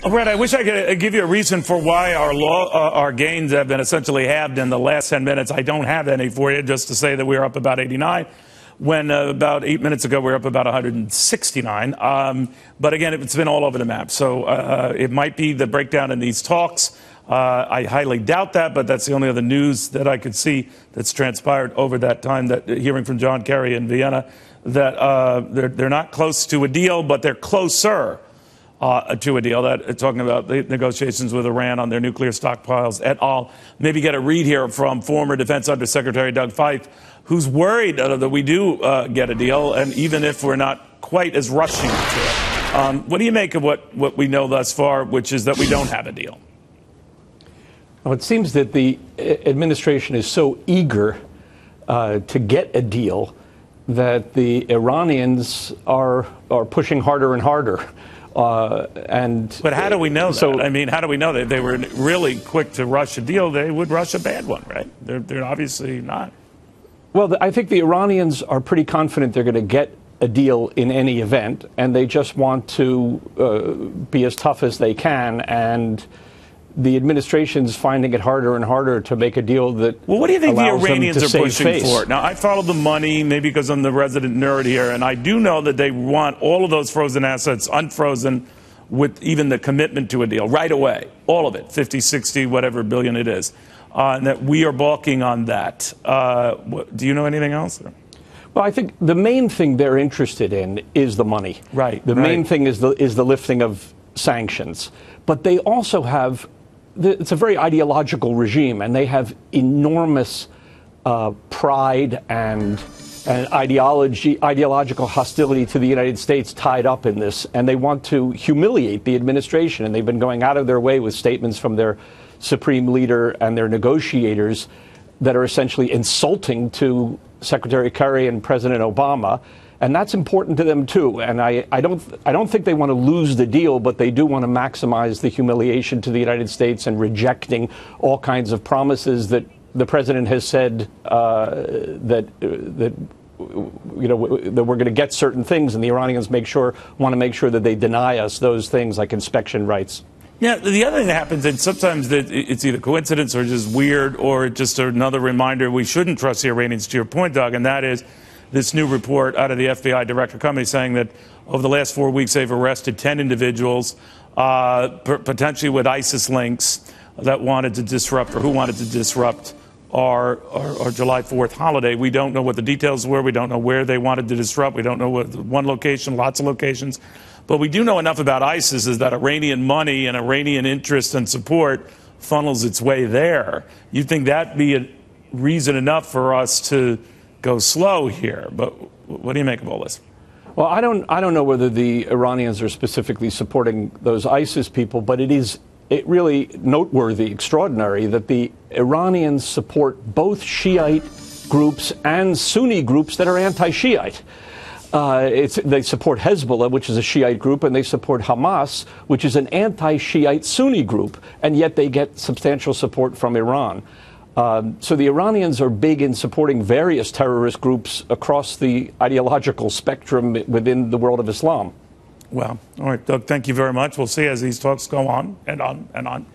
Brett, I wish I could give you a reason for why our gains have been essentially halved in the last 10 minutes. I don't have any for you, just to say that we're up about 89, when about 8 minutes ago we were up about 169. But again, it's been all over the map. So it might be the breakdown in these talks. I highly doubt that, but that's the only other news that I could see that's transpired over that time, that hearing from John Kerry in Vienna, that they're not close to a deal, but they're closer to a deal. That talking about the negotiations with Iran on their nuclear stockpiles et al. Maybe get a read here from former Defense Undersecretary Doug Feith, who's worried that we do get a deal, and even if we're not quite as rushing to it. What do you make of what we know thus far, which is that we don't have a deal? Well, it seems that the administration is so eager to get a deal that the Iranians are pushing harder and harder. But how do we know that? I mean, how do we know that they were really quick to rush a deal? They would rush a bad one, right? They're obviously not. Well, I think the Iranians are pretty confident they're going to get a deal in any event, and they just want to be as tough as they can. And the administration's finding it harder and harder to make a deal that. Well, what do you think the Iranians are pushing for? Now, I follow the money, maybe because I'm the resident nerd here, and I do know that they want all of those frozen assets unfrozen, with even the commitment to a deal right away, all of it, 50, 60, whatever billion it is, and that we are balking on that. Do you know anything else? Well, I think the main thing they're interested in is the money. Right. The main thing is the lifting of sanctions, but they also have. It's a very ideological regime, and they have enormous pride and ideological hostility to the United States tied up in this, and they want to humiliate the administration, and they've been going out of their way with statements from their supreme leader and their negotiators that are essentially insulting to Secretary Kerry and President Obama. And that's important to them, too. And I don't think they want to lose the deal, but they do want to maximize the humiliation to the United States and rejecting all kinds of promises that the president has said that we're going to get certain things, and the Iranians want to make sure that they deny us those things like inspection rights. Yeah, the other thing that happens, and sometimes it's either coincidence or just weird, or just another reminder we shouldn't trust the Iranians, to your point, Doug, and that is this new report out of the FBI Director Committee saying that over the last 4 weeks they've arrested 10 individuals, potentially with ISIS links, that wanted to disrupt, or who wanted to disrupt, our July 4th holiday. We don't know what the details were. We don't know where they wanted to disrupt. We don't know what one location, lots of locations. But we do know enough about ISIS is that Iranian money and Iranian interest and support funnels its way there. You'd think that'd be a reason enough for us to go slow here, but what do you make of all this? Well, I don't know whether the Iranians are specifically supporting those ISIS people, but it really noteworthy, extraordinary, that the Iranians support both Shiite groups and Sunni groups that are anti-Shiite. They support Hezbollah, which is a Shiite group, and they support Hamas, which is an anti-Shiite Sunni group, and yet they get substantial support from Iran. So the Iranians are big in supporting various terrorist groups across the ideological spectrum within the world of Islam. Well, all right, Doug, thank you very much. We'll see as these talks go on and on and on.